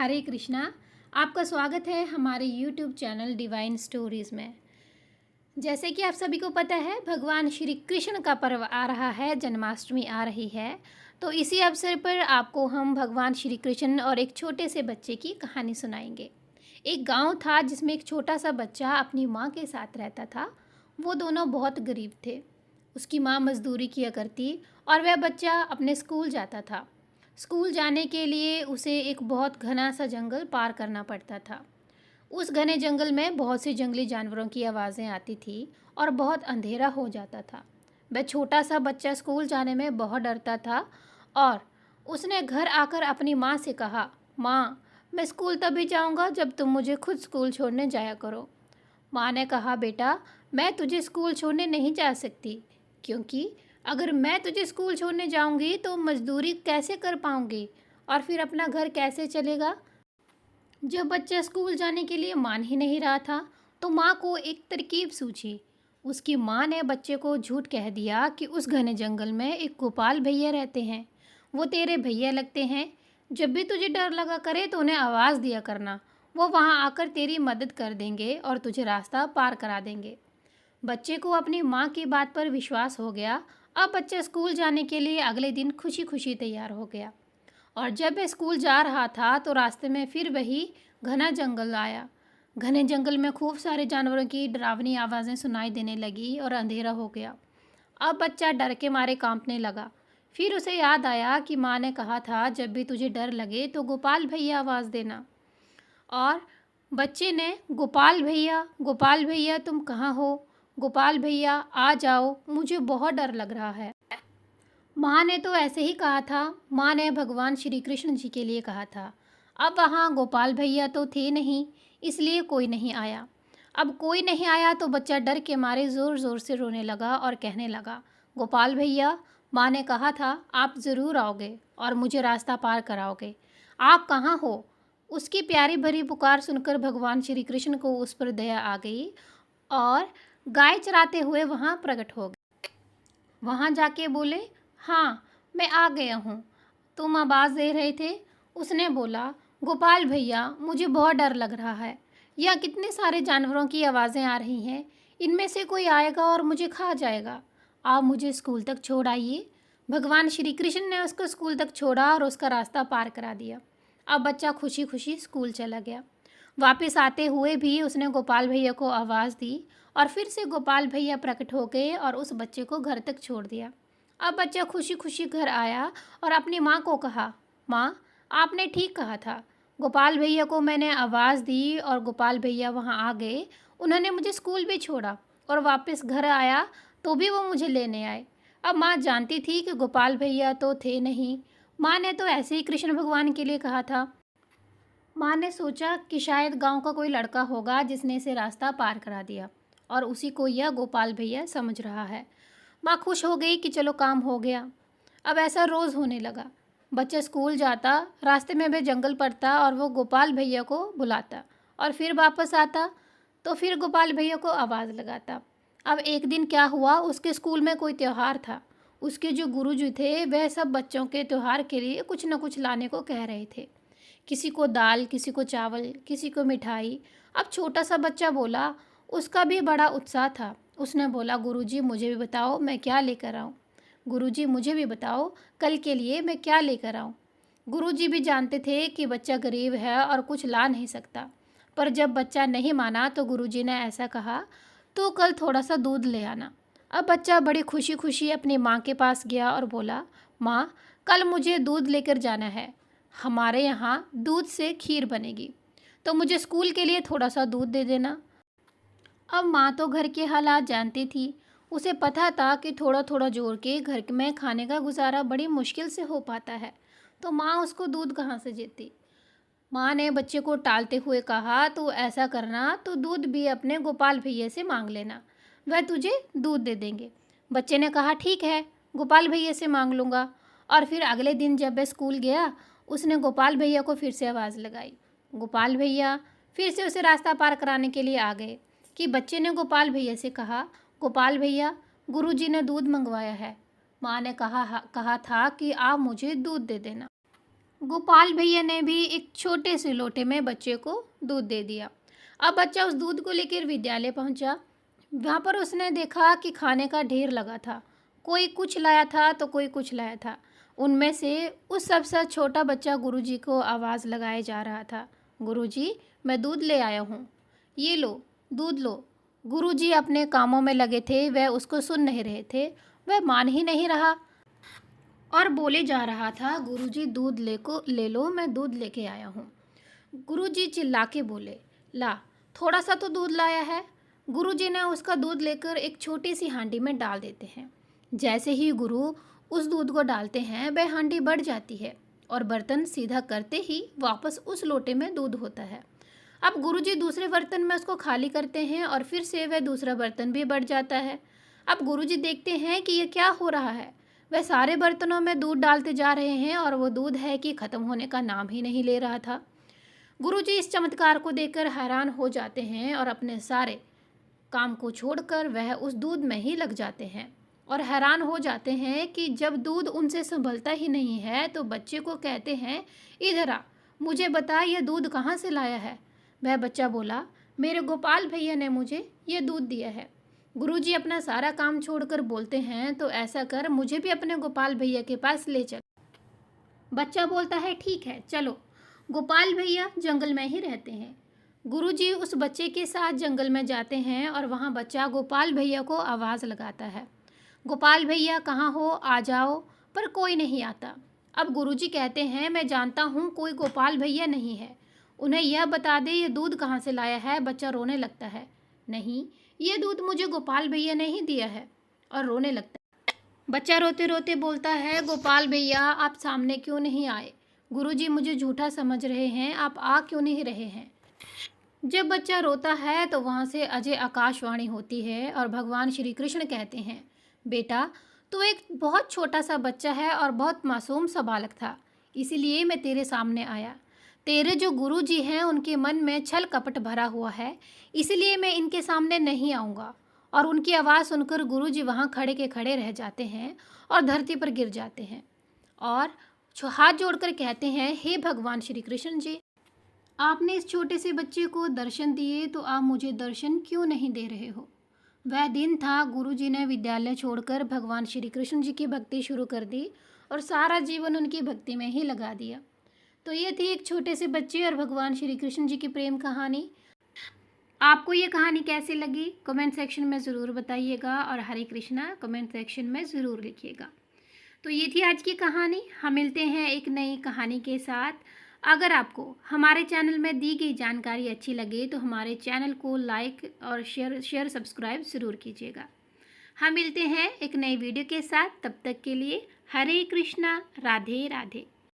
हरे कृष्णा। आपका स्वागत है हमारे YouTube चैनल डिवाइन स्टोरीज़ में। जैसे कि आप सभी को पता है, भगवान श्री कृष्ण का पर्व आ रहा है, जन्माष्टमी आ रही है। तो इसी अवसर पर आपको हम भगवान श्री कृष्ण और एक छोटे से बच्चे की कहानी सुनाएंगे। एक गांव था जिसमें एक छोटा सा बच्चा अपनी माँ के साथ रहता था। वो दोनों बहुत गरीब थे। उसकी माँ मजदूरी किया करती और वह बच्चा अपने स्कूल जाता था। स्कूल जाने के लिए उसे एक बहुत घना सा जंगल पार करना पड़ता था। उस घने जंगल में बहुत सी जंगली जानवरों की आवाज़ें आती थी और बहुत अंधेरा हो जाता था। वह छोटा सा बच्चा स्कूल जाने में बहुत डरता था और उसने घर आकर अपनी माँ से कहा, माँ, मैं स्कूल तभी जाऊँगा जब तुम मुझे खुद स्कूल छोड़ने जाया करो। माँ ने कहा, बेटा, मैं तुझे स्कूल छोड़ने नहीं जा सकती, क्योंकि अगर मैं तुझे स्कूल छोड़ने जाऊंगी तो मजदूरी कैसे कर पाऊंगी और फिर अपना घर कैसे चलेगा। जब बच्चा स्कूल जाने के लिए मान ही नहीं रहा था तो माँ को एक तरकीब सूझी। उसकी माँ ने बच्चे को झूठ कह दिया कि उस घने जंगल में एक गोपाल भैया रहते हैं। वो तेरे भैया लगते हैं। जब भी तुझे डर लगा करे तो उन्हें आवाज़ दिया करना। वो वहाँ आकर तेरी मदद कर देंगे और तुझे रास्ता पार करा देंगे। बच्चे को अपनी माँ की बात पर विश्वास हो गया। अब बच्चा स्कूल जाने के लिए अगले दिन खुशी खुशी तैयार हो गया और जब वह स्कूल जा रहा था तो रास्ते में फिर वही घना जंगल आया। घने जंगल में खूब सारे जानवरों की डरावनी आवाज़ें सुनाई देने लगी और अंधेरा हो गया। अब बच्चा डर के मारे कांपने लगा। फिर उसे याद आया कि माँ ने कहा था, जब भी तुझे डर लगे तो गोपाल भैया आवाज़ देना। और बच्चे ने, गोपाल भैया तुम कहाँ हो? गोपाल भैया आ जाओ, मुझे बहुत डर लग रहा है। माँ ने तो ऐसे ही कहा था। माँ ने भगवान श्री कृष्ण जी के लिए कहा था। अब वहाँ गोपाल भैया तो थे नहीं, इसलिए कोई नहीं आया। अब कोई नहीं आया तो बच्चा डर के मारे ज़ोर ज़ोर से रोने लगा और कहने लगा, गोपाल भैया, माँ ने कहा था आप ज़रूर आओगे और मुझे रास्ता पार कराओगे। आप कहाँ हो? उसकी प्यारी भरी पुकार सुनकर भगवान श्री कृष्ण को उस पर दया आ गई और गाय चराते हुए वहाँ प्रकट हो गए। वहाँ जाके बोले, हाँ, मैं आ गया हूँ। तुम आवाज़ दे रहे थे? उसने बोला, गोपाल भैया, मुझे बहुत डर लग रहा है। यह कितने सारे जानवरों की आवाज़ें आ रही हैं। इनमें से कोई आएगा और मुझे खा जाएगा। आप मुझे स्कूल तक छोड़ आइए। भगवान श्री कृष्ण ने उसको स्कूल तक छोड़ा और उसका रास्ता पार करा दिया। अब बच्चा खुशी खुशी स्कूल चला गया। वापस आते हुए भी उसने गोपाल भैया को आवाज़ दी और फिर से गोपाल भैया प्रकट हो गए और उस बच्चे को घर तक छोड़ दिया। अब बच्चा खुशी खुशी घर आया और अपनी माँ को कहा, माँ, आपने ठीक कहा था। गोपाल भैया को मैंने आवाज़ दी और गोपाल भैया वहाँ आ गए। उन्होंने मुझे स्कूल भी छोड़ा और वापस घर आया तो भी वो मुझे लेने आए। अब माँ जानती थी कि गोपाल भैया तो थे नहीं। माँ ने तो ऐसे ही कृष्ण भगवान के लिए कहा था। माँ ने सोचा कि शायद गांव का कोई लड़का होगा जिसने इसे रास्ता पार करा दिया और उसी को यह गोपाल भैया समझ रहा है। माँ खुश हो गई कि चलो काम हो गया। अब ऐसा रोज़ होने लगा। बच्चा स्कूल जाता, रास्ते में वह जंगल पड़ता और वो गोपाल भैया को बुलाता और फिर वापस आता तो फिर गोपाल भैया को आवाज़ लगाता। अब एक दिन क्या हुआ, उसके स्कूल में कोई त्यौहार था। उसके जो गुरुजी थे वह सब बच्चों के त्यौहार के लिए कुछ न कुछ लाने को कह रहे थे। किसी को दाल, किसी को चावल, किसी को मिठाई। अब छोटा सा बच्चा बोला, उसका भी बड़ा उत्साह था। उसने बोला, गुरुजी मुझे भी बताओ मैं क्या लेकर आऊँ। गुरुजी मुझे भी बताओ कल के लिए मैं क्या लेकर आऊँ। गुरुजी भी जानते थे कि बच्चा गरीब है और कुछ ला नहीं सकता, पर जब बच्चा नहीं माना तो गुरुजी ने ऐसा कहा, तो कल थोड़ा सा दूध ले आना। अब बच्चा बड़ी खुशी खुशी अपनी माँ के पास गया और बोला, माँ, कल मुझे दूध लेकर जाना है। हमारे यहाँ दूध से खीर बनेगी, तो मुझे स्कूल के लिए थोड़ा सा दूध दे देना। अब माँ तो घर के हालात जानती थी। उसे पता था कि थोड़ा थोड़ा जोड़ के घर में खाने का गुजारा बड़ी मुश्किल से हो पाता है, तो माँ उसको दूध कहाँ से देती। माँ ने बच्चे को टालते हुए कहा, तो ऐसा करना, तो दूध भी अपने गोपाल भैया से मांग लेना, वह तुझे दूध दे देंगे। बच्चे ने कहा, ठीक है, गोपाल भैया से मांग लूँगा। और फिर अगले दिन जब वह स्कूल गया, उसने गोपाल भैया को फिर से आवाज़ लगाई। गोपाल भैया फिर से उसे रास्ता पार कराने के लिए आ गए कि बच्चे ने गोपाल भैया से कहा, गोपाल भैया, गुरुजी ने दूध मंगवाया है। माँ ने कहा था कि आप मुझे दूध दे देना। गोपाल भैया ने भी एक छोटे से लोटे में बच्चे को दूध दे दिया। अब बच्चा उस दूध को लेकर विद्यालय पहुंचा। वहाँ पर उसने देखा कि खाने का ढेर लगा था। कोई कुछ लाया था तो कोई कुछ लाया था। उनमें से उस सबसे छोटा बच्चा गुरुजी को आवाज़ लगाए जा रहा था, गुरुजी मैं दूध ले आया हूँ, ये लो दूध लो। गुरुजी अपने कामों में लगे थे, वह उसको सुन नहीं रहे थे। वह मान ही नहीं रहा और बोले जा रहा था, गुरुजी दूध ले लो, मैं दूध लेके आया हूँ। गुरुजी चिल्ला के बोले, ला थोड़ा सा तो दूध लाया है। गुरुजी ने उसका दूध लेकर एक छोटी सी हांडी में डाल देते हैं। जैसे ही गुरु उस दूध को डालते हैं वह हांडी बढ़ जाती है और बर्तन सीधा करते ही वापस उस लोटे में दूध होता है। अब गुरुजी दूसरे बर्तन में उसको खाली करते हैं और फिर से वह दूसरा बर्तन भी बढ़ जाता है। अब गुरुजी देखते हैं कि ये क्या हो रहा है। वह सारे बर्तनों में दूध डालते जा रहे हैं और वो दूध है कि ख़त्म होने का नाम ही नहीं ले रहा था। गुरुजी इस चमत्कार को देखकर हैरान हो जाते हैं और अपने सारे काम को छोड़कर वह उस दूध में ही लग जाते हैं और हैरान हो जाते हैं कि जब दूध उनसे संभलता ही नहीं है तो बच्चे को कहते हैं, इधर आ, मुझे बता यह दूध कहाँ से लाया है। वह बच्चा बोला, मेरे गोपाल भैया ने मुझे ये दूध दिया है। गुरुजी अपना सारा काम छोड़कर बोलते हैं, तो ऐसा कर मुझे भी अपने गोपाल भैया के पास ले चल। बच्चा बोलता है, ठीक है चलो। गोपाल भैया जंगल में ही रहते हैं। गुरुजी उस बच्चे के साथ जंगल में जाते हैं और वहाँ बच्चा गोपाल भैया को आवाज़ लगाता है, गोपाल भैया कहाँ हो, आ जाओ, पर कोई नहीं आता। अब गुरुजी कहते हैं, मैं जानता हूँ कोई गोपाल भैया नहीं है, उन्हें यह बता दे ये दूध कहाँ से लाया है। बच्चा रोने लगता है, नहीं ये दूध मुझे गोपाल भैया ने ही दिया है, और रोने लगता है। बच्चा रोते रोते बोलता है, गोपाल भैया आप सामने क्यों नहीं आए। गुरुजी मुझे झूठा समझ रहे हैं, आप आ क्यों नहीं रहे हैं। जब बच्चा रोता है तो वहाँ से अजय आकाशवाणी होती है और भगवान श्री कृष्ण कहते हैं, बेटा तू एक बहुत छोटा सा बच्चा है और बहुत मासूम सा बालक था, इसीलिए मैं तेरे सामने आया। तेरे जो गुरुजी हैं उनके मन में छल कपट भरा हुआ है, इसलिए मैं इनके सामने नहीं आऊँगा। और उनकी आवाज़ सुनकर गुरुजी वहाँ खड़े के खड़े रह जाते हैं और धरती पर गिर जाते हैं और हाथ जोड़कर कहते हैं, हे भगवान श्री कृष्ण जी, आपने इस छोटे से बच्चे को दर्शन दिए तो आप मुझे दर्शन क्यों नहीं दे रहे हो। वह दिन था, गुरुजी ने विद्यालय छोड़कर भगवान श्री कृष्ण जी की भक्ति शुरू कर दी और सारा जीवन उनकी भक्ति में ही लगा दिया। तो ये थी एक छोटे से बच्चे और भगवान श्री कृष्ण जी की प्रेम कहानी। आपको ये कहानी कैसी लगी कमेंट सेक्शन में ज़रूर बताइएगा और हरे कृष्णा कमेंट सेक्शन में ज़रूर लिखिएगा। तो ये थी आज की कहानी। हम मिलते हैं एक नई कहानी के साथ। अगर आपको हमारे चैनल में दी गई जानकारी अच्छी लगे तो हमारे चैनल को लाइक और शेयर सब्सक्राइब ज़रूर कीजिएगा। हम मिलते हैं एक नई वीडियो के साथ, तब तक के लिए हरे कृष्णा, राधे राधे।